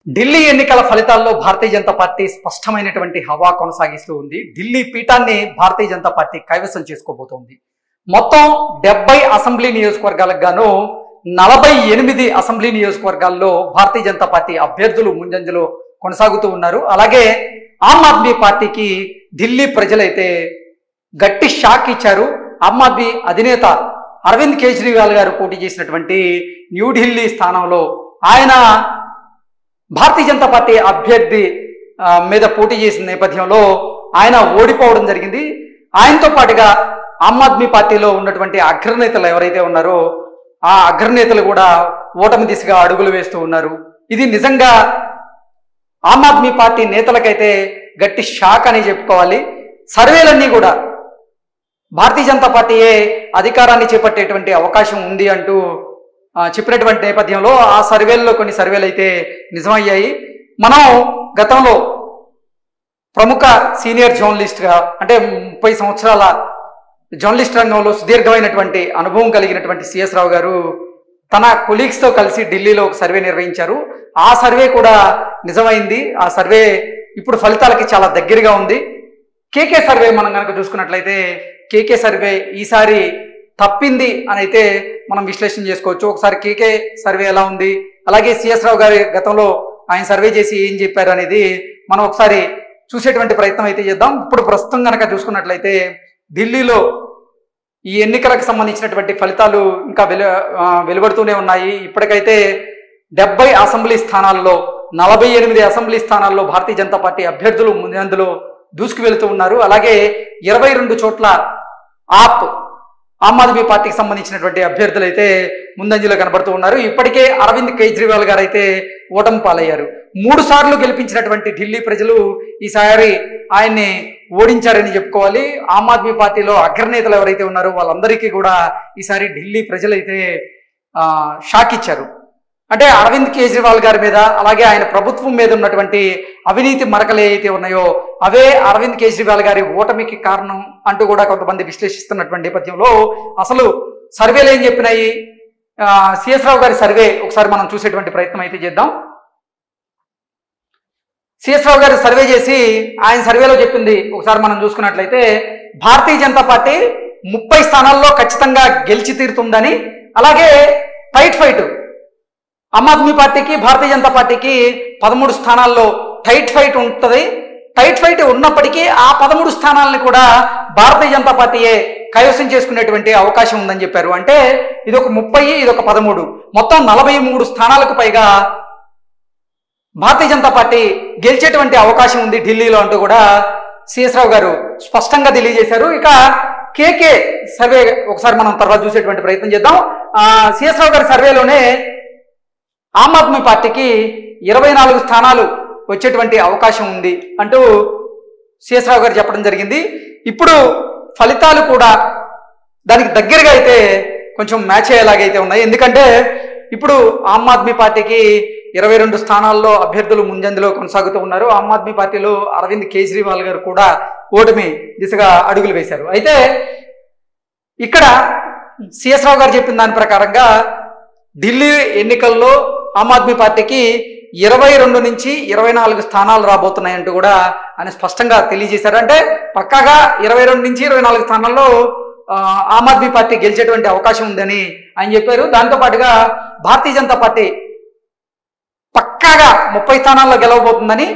ఢిల్లీ ఎన్నికల ఫలితాల్లో భారతీయ జనతా పార్టీ స్పష్టమైనటువంటి హవా కొనసాగిస్తూ ఉంది. ఢిల్లీ పీఠాన్ని భారతీయ జనతా పార్టీ కైవసం చేసుకోబోతోంది. మొత్తం 70 అసెంబ్లీ నియోజకవర్గాలకు గాను 48 అసెంబ్లీ నియోజకవర్గాల్లో భారతీయ జనతా పార్టీ అభ్యర్థులు ముందంజలో కొనసాగుతూ ఉన్నారు. అలాగే ఆమ్ ఆద్మీ పార్టీకి ఢిల్లీ ప్రజలైతే గట్టి షాక్ ఇచ్చారు. ఆమ్ ఆద్మీ అధినేత అరవింద్ కేజ్రీవాల్ గారు పోటీ చేసినటువంటి న్యూఢిల్లీ స్థానంలో ఆయన భారతీయ జనతా పార్టీ అభ్యర్థి మీద పోటీ చేసిన నేపథ్యంలో ఆయన ఓడిపోవడం జరిగింది. ఆయనతో పాటుగా ఆమ్ ఆద్మీ పార్టీలో ఉన్నటువంటి అగ్రనేతలు ఎవరైతే ఉన్నారో ఆ అగ్రనేతలు కూడా ఓటమి దిశగా అడుగులు వేస్తూ ఉన్నారు. ఇది నిజంగా ఆమ్ ఆద్మీ పార్టీ నేతలకైతే గట్టి షాక్ అని చెప్పుకోవాలి. సర్వేలన్నీ కూడా భారతీయ జనతా పార్టీయే అధికారాన్ని చేపట్టేటువంటి అవకాశం ఉంది అంటూ చెప్పినటువంటి నేపథ్యంలో ఆ సర్వేల్లో కొన్ని సర్వేలు అయితే నిజమయ్యాయి. మనం గతంలో ప్రముఖ సీనియర్ జర్నలిస్ట్గా అంటే 30 సంవత్సరాల జర్నలిస్ట్ రంగంలో సుదీర్ఘమైనటువంటి అనుభవం కలిగినటువంటి సిఎస్ రావు గారు తన కొలీగ్స్తో కలిసి ఢిల్లీలో ఒక సర్వే నిర్వహించారు. ఆ సర్వే కూడా నిజమైంది. ఆ సర్వే ఇప్పుడు ఫలితాలకి చాలా దగ్గరగా ఉంది. కేకే సర్వే మనం కనుక చూసుకున్నట్లయితే కేకే సర్వే ఈసారి తప్పింది అని అయితే మనం విశ్లేషణ చేసుకోవచ్చు. ఒకసారి కేకే సర్వే ఎలా ఉంది, అలాగే సిఎస్ రావు గారి గతంలో ఆయన సర్వే చేసి ఏం చెప్పారు అనేది మనం ఒకసారి చూసేటువంటి ప్రయత్నం అయితే చేద్దాం. ఇప్పుడు ప్రస్తుతం కనుక చూసుకున్నట్లయితే ఢిల్లీలో ఈ ఎన్నికలకు సంబంధించినటువంటి ఫలితాలు ఇంకా వెలువడుతూనే ఉన్నాయి. ఇప్పటికైతే 70 అసెంబ్లీ స్థానాల్లో 48 అసెంబ్లీ స్థానాల్లో భారతీయ జనతా పార్టీ అభ్యర్థులు ముందందులో దూసుకు వెళుతూ ఉన్నారు. అలాగే 22 చోట్ల ఆమ్ ఆద్మీ పార్టీకి సంబంధించినటువంటి అభ్యర్థులు అయితే ముందంజలో కనబడుతూ ఉన్నారు. ఇప్పటికే అరవింద్ కేజ్రీవాల్ గారు అయితే ఓటమి పాలయ్యారు. 3 సార్లు గెలిపించినటువంటి ఢిల్లీ ప్రజలు ఈసారి ఆయన్ని ఓడించారని చెప్పుకోవాలి. ఆమ్ ఆద్మీ పార్టీలో అగ్రనేతలు ఎవరైతే ఉన్నారో వాళ్ళందరికీ కూడా ఈసారి ఢిల్లీ ప్రజలైతే షాక్ ఇచ్చారు. అంటే అరవింద్ కేజ్రీవాల్ గారి మీద అలాగే ఆయన ప్రభుత్వం మీద ఉన్నటువంటి అవినీతి మరకలు ఏవైతే ఉన్నాయో అవే అరవింద్ కేజ్రీవాల్ గారి ఓటమికి కారణం అంటూ కూడా కొంతమంది విశ్లేషిస్తున్నటువంటి నేపథ్యంలో అసలు సర్వేలు ఏం చెప్పినాయి, సిఎస్ రావు గారి సర్వే ఒకసారి మనం చూసేటువంటి ప్రయత్నం అయితే చేద్దాం. సిఎస్ రావు గారు సర్వే చేసి ఆయన సర్వేలో చెప్పింది ఒకసారి మనం చూసుకున్నట్లయితే భారతీయ జనతా పార్టీ 30 స్థానాల్లో ఖచ్చితంగా గెలిచి తీరుతుందని, అలాగే టైట్ ఫైట్ ఆమ్ ఆద్మీ పార్టీకి భారతీయ జనతా పార్టీకి 13 స్థానాల్లో టైట్ ఫైట్ ఉంటుంది. టైట్ ఫైట్ ఉన్నప్పటికీ ఆ 13 స్థానాలని కూడా భారతీయ జనతా పార్టీయే కైవసం చేసుకునేటువంటి అవకాశం ఉందని చెప్పారు. అంటే ఇదొక 30, ఇదొక 13, మొత్తం 43 స్థానాలకు పైగా భారతీయ జనతా పార్టీ గెలిచేటువంటి అవకాశం ఉంది ఢిల్లీలో అంటూ కూడా సిఎస్ రావు గారు స్పష్టంగా తెలియజేశారు. ఇక కేకే సర్వే ఒకసారి మనం తర్వాత చూసేటువంటి ప్రయత్నం చేద్దాం. సిఎస్ రావు గారి సర్వేలోనే ఆమ్ ఆద్మీ పార్టీకి 24 స్థానాలు వచ్చేటువంటి అవకాశం ఉంది అంటూ సిఎస్ రావు గారు చెప్పడం జరిగింది. ఇప్పుడు ఫలితాలు కూడా దానికి దగ్గరగా అయితే కొంచెం మ్యాచ్ అయ్యేలాగైతే ఉన్నాయి. ఎందుకంటే ఇప్పుడు ఆమ్ ఆద్మీ పార్టీకి 22 స్థానాల్లో అభ్యర్థులు ముందంజలో కొనసాగుతూ ఉన్నారు. ఆమ్ ఆద్మీ పార్టీలో అరవింద్ కేజ్రీవాల్ గారు కూడా ఓటమి దిశగా అడుగులు వేశారు. అయితే ఇక్కడ సిఎస్ రావు గారు చెప్పిన దాని ప్రకారంగా ఢిల్లీ ఎన్నికల్లో ఆమ్ ఆద్మీ పార్టీకి 22 నుంచి 24 స్థానాలు రాబోతున్నాయంటూ కూడా ఆయన స్పష్టంగా తెలియజేశారు. అంటే పక్కాగా 22 నుంచి 24 స్థానాల్లో ఆమ్ ఆద్మీ పార్టీ గెలిచేటువంటి అవకాశం ఉందని ఆయన చెప్పారు. దాంతోపాటుగా భారతీయ జనతా పార్టీ పక్కాగా 30 స్థానాల్లో గెలవబోతుందని,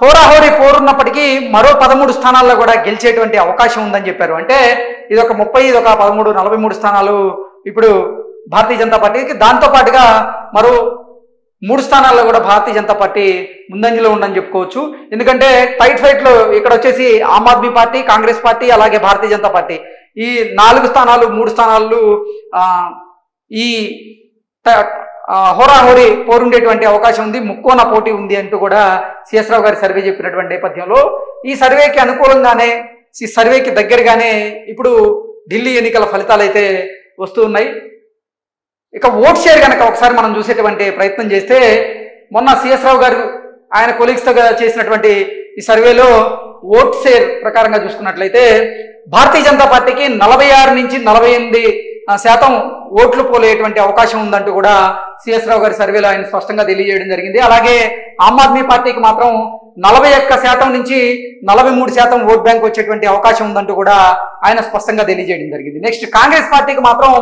హోరాహోరీ పోరున్నప్పటికీ మరో 13 స్థానాల్లో కూడా గెలిచేటువంటి అవకాశం ఉందని చెప్పారు. అంటే ఇదొక 30, ఇదొక 13, 43 స్థానాలు ఇప్పుడు భారతీయ జనతా పార్టీకి. దాంతోపాటుగా మరో 3 స్థానాల్లో కూడా భారతీయ జనతా పార్టీ ముందంజలో ఉందని చెప్పుకోవచ్చు. ఎందుకంటే టైట్ ఫైట్లో ఇక్కడ వచ్చేసి ఆమ్ ఆద్మీ పార్టీ, కాంగ్రెస్ పార్టీ, అలాగే భారతీయ జనతా పార్టీ ఈ 4 స్థానాలు 3 స్థానాలు ఈ హోరాహోరీ పోరుండేటువంటి అవకాశం ఉంది, ముక్కోన పోటీ ఉంది అంటూ కూడా సిఎస్ రావు గారి సర్వే చెప్పినటువంటి నేపథ్యంలో ఈ సర్వేకి అనుకూలంగానే, ఈ సర్వేకి దగ్గరగానే ఇప్పుడు ఢిల్లీ ఎన్నికల ఫలితాలు అయితే వస్తూ ఉన్నాయి. ఇక ఓట్ షేర్ కనుక ఒకసారి మనం చూసేటువంటి ప్రయత్నం చేస్తే మొన్న సిఎస్ రావు గారు ఆయన కొలీగ్స్తో చేసినటువంటి ఈ సర్వేలో ఓట్ షేర్ ప్రకారంగా చూసుకున్నట్లయితే భారతీయ జనతా పార్టీకి 46 నుంచి 48% ఓట్లు పోలేటువంటి అవకాశం ఉందంటూ కూడా సిఎస్ రావు గారి సర్వేలో ఆయన స్పష్టంగా తెలియజేయడం జరిగింది. అలాగే ఆమ్ ఆద్మీ పార్టీకి మాత్రం 41% నుంచి 43% ఓట్ బ్యాంక్ వచ్చేటువంటి అవకాశం ఉందంటూ కూడా ఆయన స్పష్టంగా తెలియజేయడం జరిగింది. నెక్స్ట్ కాంగ్రెస్ పార్టీకి మాత్రం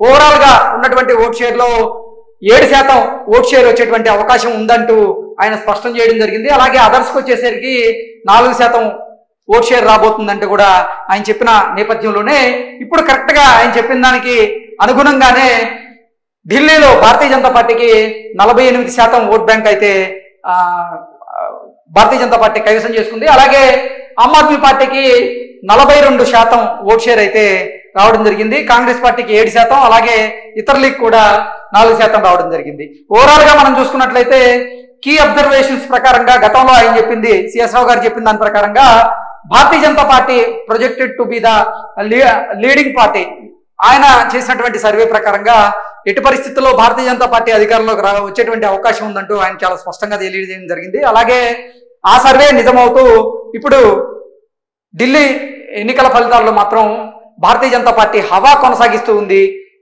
ఓవరాల్ గా ఉన్నటువంటి ఓట్ షేర్ లో 7% ఓట్ షేర్ వచ్చేటువంటి అవకాశం ఉందంటూ ఆయన స్పష్టం చేయడం జరిగింది. అలాగే అదర్స్కి వచ్చేసరికి 4% ఓట్ షేర్ రాబోతుందంటూ కూడా ఆయన చెప్పిన నేపథ్యంలోనే ఇప్పుడు కరెక్ట్ గా ఆయన చెప్పిన దానికి అనుగుణంగానే ఢిల్లీలో భారతీయ జనతా పార్టీకి 48% ఓట్ బ్యాంక్ అయితే భారతీయ జనతా పార్టీ కైవసం చేసుకుంది. అలాగే ఆమ్ ఆద్మీ పార్టీకి 42% ఓట్ షేర్ అయితే రావడం జరిగింది. కాంగ్రెస్ పార్టీకి 7%, అలాగే ఇతరులకు కూడా 4% రావడం జరిగింది. ఓవరాల్ గా మనం చూసుకున్నట్లయితే కీ అబ్జర్వేషన్స్ ప్రకారంగా గతంలో ఆయన చెప్పింది, సిఎస్ రావు గారు చెప్పిన దాని ప్రకారంగా Bharatiya Janata Party projected to be the leading party. ఆయన చేసినటువంటి సర్వే ప్రకారంగా ఎటు పరిస్థితుల్లో భారతీయ జనతా పార్టీ అధికారంలోకి వచ్చేటువంటి అవకాశం ఉందంటూ ఆయన చాలా స్పష్టంగా తెలియజేయడం జరిగింది. అలాగే ఆ సర్వే నిజమవుతూ ఇప్పుడు ఢిల్లీ ఎన్నికల ఫలితాల్లో మాత్రం భారతీయ జనతా పార్టీ హవా కొనసాగిస్తూ ఉంది.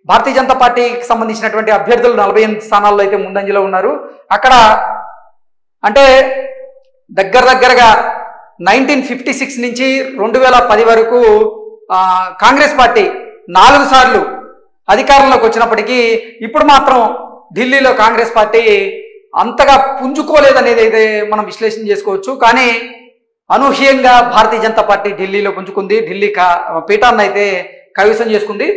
భారతీయ జనతా పార్టీకి సంబంధించినటువంటి అభ్యర్థులు 48 స్థానాల్లో అయితే ముందంజలో ఉన్నారు. అక్కడ అంటే దగ్గరగా 1956 నుంచి 2010 వరకు కాంగ్రెస్ పార్టీ 4 సార్లు అధికారంలోకి వచ్చినప్పటికీ ఇప్పుడు మాత్రం ఢిల్లీలో కాంగ్రెస్ పార్టీ అంతగా పుంజుకోలేదనేది అయితే మనం విశ్లేషణ చేసుకోవచ్చు. కానీ అనూహ్యంగా భారతీయ జనతా పార్టీ ఢిల్లీలో పుంజుకుంది, ఢిల్లీ పీఠాన్ని అయితే కైవసం చేసుకుంది.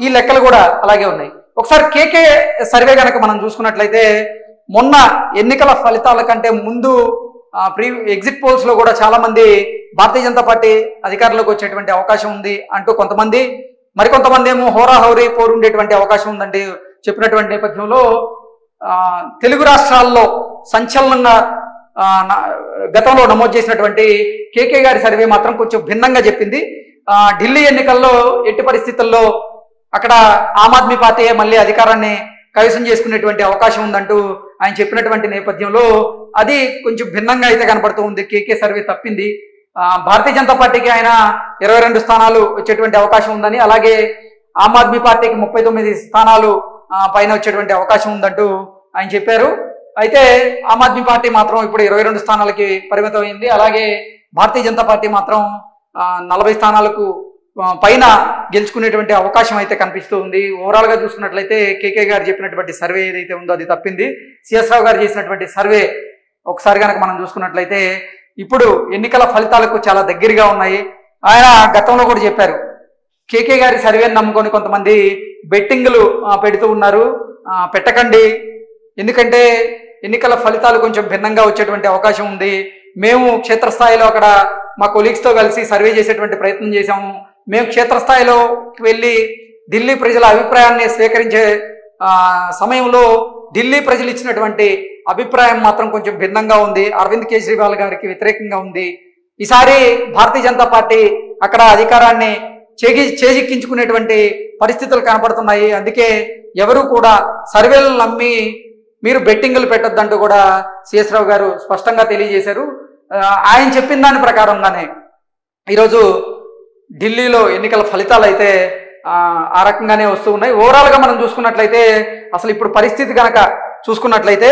ఈ లెక్కలు కూడా అలాగే ఉన్నాయి. ఒకసారి కేకే సర్వే కనుక మనం చూసుకున్నట్లయితే మొన్న ఎన్నికల ఫలితాల కంటే ముందు ఎగ్జిట్ పోల్స్ లో కూడా చాలా మంది భారతీయ జనతా పార్టీ అధికారంలోకి వచ్చేటువంటి అవకాశం ఉంది అంటూ కొంతమంది, మరికొంతమంది ఏమో హోరాహోరీ పోరు ఉండేటువంటి అవకాశం ఉందంటే చెప్పినటువంటి నేపథ్యంలో తెలుగు రాష్ట్రాల్లో సంచలనంగా గతంలో నమోదు చేసినటువంటి కేకే గారి సర్వే మాత్రం కొంచెం భిన్నంగా చెప్పింది. ఢిల్లీ ఎన్నికల్లో ఎట్టి పరిస్థితుల్లో అక్కడ ఆమ్ ఆద్మీ పార్టీ మళ్ళీ అధికారాన్ని కైవసం చేసుకునేటువంటి అవకాశం ఉందంటూ ఆయన చెప్పినటువంటి నేపథ్యంలో అది కొంచెం భిన్నంగా అయితే కనపడుతూ ఉంది. కేకే సర్వే తప్పింది. భారతీయ జనతా పార్టీకి ఆయన 22 స్థానాలు వచ్చేటువంటి అవకాశం ఉందని, అలాగే ఆమ్ ఆద్మీ పార్టీకి 39 స్థానాలు పైన వచ్చేటువంటి అవకాశం ఉందంటూ ఆయన చెప్పారు. అయితే ఆమ్ ఆద్మీ పార్టీ మాత్రం ఇప్పుడు 22 స్థానాలకి పరిమితం అయింది. అలాగే భారతీయ జనతా పార్టీ మాత్రం 40 స్థానాలకు పైన గెలుచుకునేటువంటి అవకాశం అయితే కనిపిస్తూ ఉంది. ఓవరాల్ గా చూసుకున్నట్లయితే కేకే గారు చెప్పినటువంటి సర్వే ఏదైతే ఉందో అది తప్పింది. సిఎస్ రావు గారు చేసినటువంటి సర్వే ఒకసారి కనుక మనం చూసుకున్నట్లయితే ఇప్పుడు ఎన్నికల ఫలితాలకు చాలా దగ్గరగా ఉన్నాయి. ఆయన గతంలో కూడా చెప్పారు, కేకే గారి సర్వేని నమ్ముకొని కొంతమంది బెట్టింగ్లు పెడుతూ ఉన్నారు, పెట్టకండి, ఎందుకంటే ఎన్నికల ఫలితాలు కొంచెం భిన్నంగా వచ్చేటువంటి అవకాశం ఉంది. మేము క్షేత్రస్థాయిలో అక్కడ మా కొలీగ్స్తో కలిసి సర్వే చేసేటువంటి ప్రయత్నం చేశాము. మేము క్షేత్రస్థాయిలోకి వెళ్ళి ఢిల్లీ ప్రజల అభిప్రాయాన్ని స్వీకరించే సమయంలో ఢిల్లీ ప్రజలు ఇచ్చినటువంటి అభిప్రాయం మాత్రం కొంచెం భిన్నంగా ఉంది, అరవింద్ కేజ్రీవాల్ గారికి వ్యతిరేకంగా ఉంది. ఈసారి భారతీయ జనతా పార్టీ అక్కడ అధికారాన్ని చేజిక్కించుకునేటువంటి పరిస్థితులు కనపడుతున్నాయి. అందుకే ఎవరు కూడా సర్వేలను నమ్మి మీరు బెట్టింగులు పెట్టొద్దంటూ కూడా సిఎస్ రావు గారు స్పష్టంగా తెలియజేశారు. ఆయన చెప్పిన దాని ప్రకారంగానే ఈరోజు ఢిల్లీలో ఎన్నికల ఫలితాలు అయితే ఆ రకంగానే వస్తూ ఉన్నాయి. ఓవరాల్ గా మనం చూసుకున్నట్లయితే అసలు ఇప్పుడు పరిస్థితి కనుక చూసుకున్నట్లయితే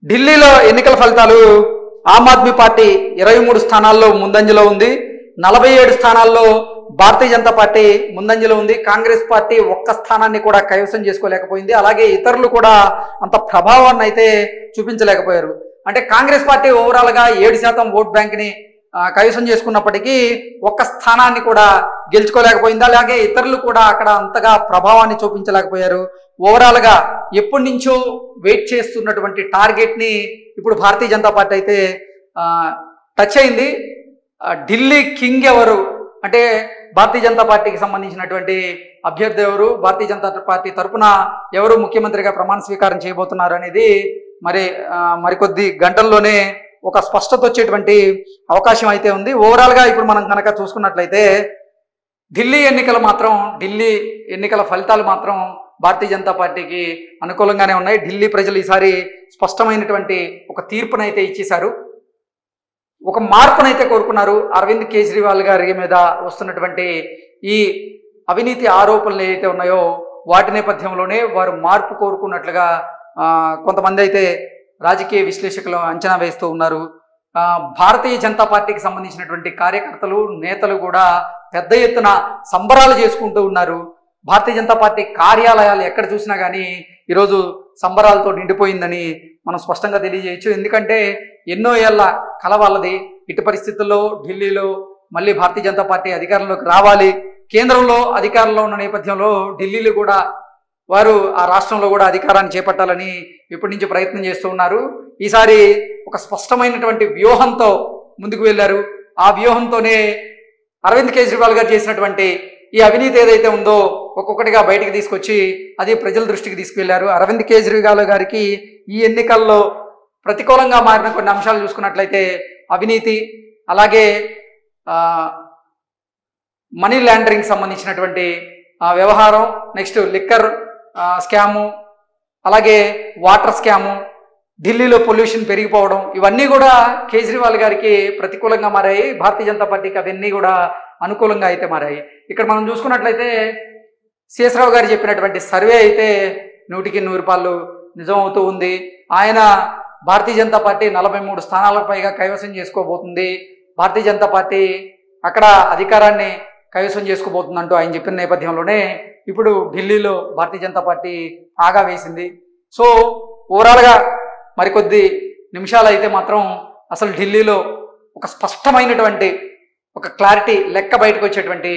ఢిల్లీలో ఎన్నికల ఫలితాలు ఆమ్ ఆద్మీ పార్టీ 23 స్థానాల్లో ముందంజలో ఉంది, 47 స్థానాల్లో భారతీయ జనతా పార్టీ ముందంజలో ఉంది. కాంగ్రెస్ పార్టీ ఒక్క స్థానాన్ని కూడా కైవసం చేసుకోలేకపోయింది. అలాగే ఇతరులు కూడా అంత ప్రభావాన్ని అయితే చూపించలేకపోయారు. అంటే కాంగ్రెస్ పార్టీ ఓవరాల్ గా 7% ఓట్ బ్యాంక్ ని కైవసం చేసుకున్నప్పటికీ ఒక్క స్థానాన్ని కూడా గెలుచుకోలేకపోయింది. అలాగే ఇతరులు కూడా అక్కడ అంతగా ప్రభావాన్ని చూపించలేకపోయారు. ఓవరాల్ గా ఎప్పటి నుంచో వెయిట్ చేస్తున్నటువంటి టార్గెట్ ని ఇప్పుడు భారతీయ జనతా పార్టీ అయితే టచ్ అయింది. ఢిల్లీ కింగ్ ఎవరు అంటే భారతీయ జనతా పార్టీకి సంబంధించినటువంటి అభ్యర్థి ఎవరు, భారతీయ జనతా పార్టీ తరఫున ఎవరు ముఖ్యమంత్రిగా ప్రమాణ స్వీకారం చేయబోతున్నారు అనేది మరికొద్ది గంటల్లోనే ఒక స్పష్టత వచ్చేటువంటి అవకాశం అయితే ఉంది. ఓవరాల్ గా ఇప్పుడు మనం కనుక చూసుకున్నట్లయితే ఢిల్లీ ఎన్నికల ఫలితాలు మాత్రం భారతీయ జనతా పార్టీకి అనుకూలంగానే ఉన్నాయి. ఢిల్లీ ప్రజలు ఈసారి స్పష్టమైనటువంటి ఒక తీర్పునైతే ఇచ్చేశారు, ఒక మార్పునైతే కోరుకున్నారు. అరవింద్ కేజ్రీవాల్ గారి మీద వస్తున్నటువంటి ఈ అవినీతి ఆరోపణలు ఏవైతే ఉన్నాయో వాటి నేపథ్యంలోనే వారు మార్పు కోరుకున్నట్లుగా కొంతమంది అయితే రాజకీయ విశ్లేషకులు అంచనా వేస్తూ ఉన్నారు. భారతీయ జనతా పార్టీకి సంబంధించినటువంటి కార్యకర్తలు నేతలు కూడా పెద్ద ఎత్తున సంబరాలు చేసుకుంటూ ఉన్నారు. భారతీయ జనతా పార్టీ కార్యాలయాలు ఎక్కడ చూసినా కానీ ఈరోజు సంబరాలతో నిండిపోయిందని మనం స్పష్టంగా తెలియజేయచ్చు. ఎందుకంటే ఎన్నో ఏళ్ల కల వాళ్ళది. ఇటు పరిస్థితుల్లో ఢిల్లీలో మళ్ళీ భారతీయ జనతా పార్టీ అధికారంలోకి రావాలి, కేంద్రంలో అధికారంలో ఉన్న నేపథ్యంలో ఢిల్లీలో కూడా వారు ఆ రాష్ట్రంలో కూడా అధికారాన్ని చేపట్టాలని ఇప్పటి నుంచి ప్రయత్నం చేస్తూ ఉన్నారు. ఈసారి ఒక స్పష్టమైనటువంటి వ్యూహంతో ముందుకు వెళ్ళారు. ఆ వ్యూహంతోనే అరవింద్ కేజ్రీవాల్ గారు చేసినటువంటి ఈ అవినీతి ఏదైతే ఉందో ఒక్కొక్కటిగా బయటికి తీసుకొచ్చి అది ప్రజల దృష్టికి తీసుకువెళ్లారు. అరవింద్ కేజ్రీవాల్ గారికి ఈ ఎన్నికల్లో ప్రతికూలంగా మారిన కొన్ని అంశాలు చూసుకున్నట్లయితే అవినీతి, అలాగే మనీ లాండరింగ్ సంబంధించినటువంటి వ్యవహారం, నెక్స్ట్ లిక్కర్ స్కాము, అలాగే వాటర్ స్కాము, ఢిల్లీలో పొల్యూషన్ పెరిగిపోవడం, ఇవన్నీ కూడా కేజ్రీవాల్ గారికి ప్రతికూలంగా మారాయి. భారతీయ జనతా పార్టీకి అవన్నీ కూడా అనుకూలంగా అయితే మారాయి. ఇక్కడ మనం చూసుకున్నట్లయితే శేషరావు గారు చెప్పినటువంటి సర్వే అయితే 100కి 100 నిజం అవుతూ ఉంది. ఆయన భారతీయ జనతా పార్టీ 43 స్థానాలకు పైగా కైవసం చేసుకోబోతుంది, భారతీయ జనతా పార్టీ అక్కడ అధికారాన్ని కైవసం చేసుకోబోతుందంటూ ఆయన చెప్పిన నేపథ్యంలోనే ఇప్పుడు ఢిల్లీలో భారతీయ జనతా పార్టీ ఆగా వేసింది. సో ఓవరాల్గా మరికొద్ది నిమిషాలు అయితే మాత్రం అసలు ఢిల్లీలో ఒక స్పష్టమైనటువంటి ఒక క్లారిటీ లెక్క బయటకు వచ్చేటువంటి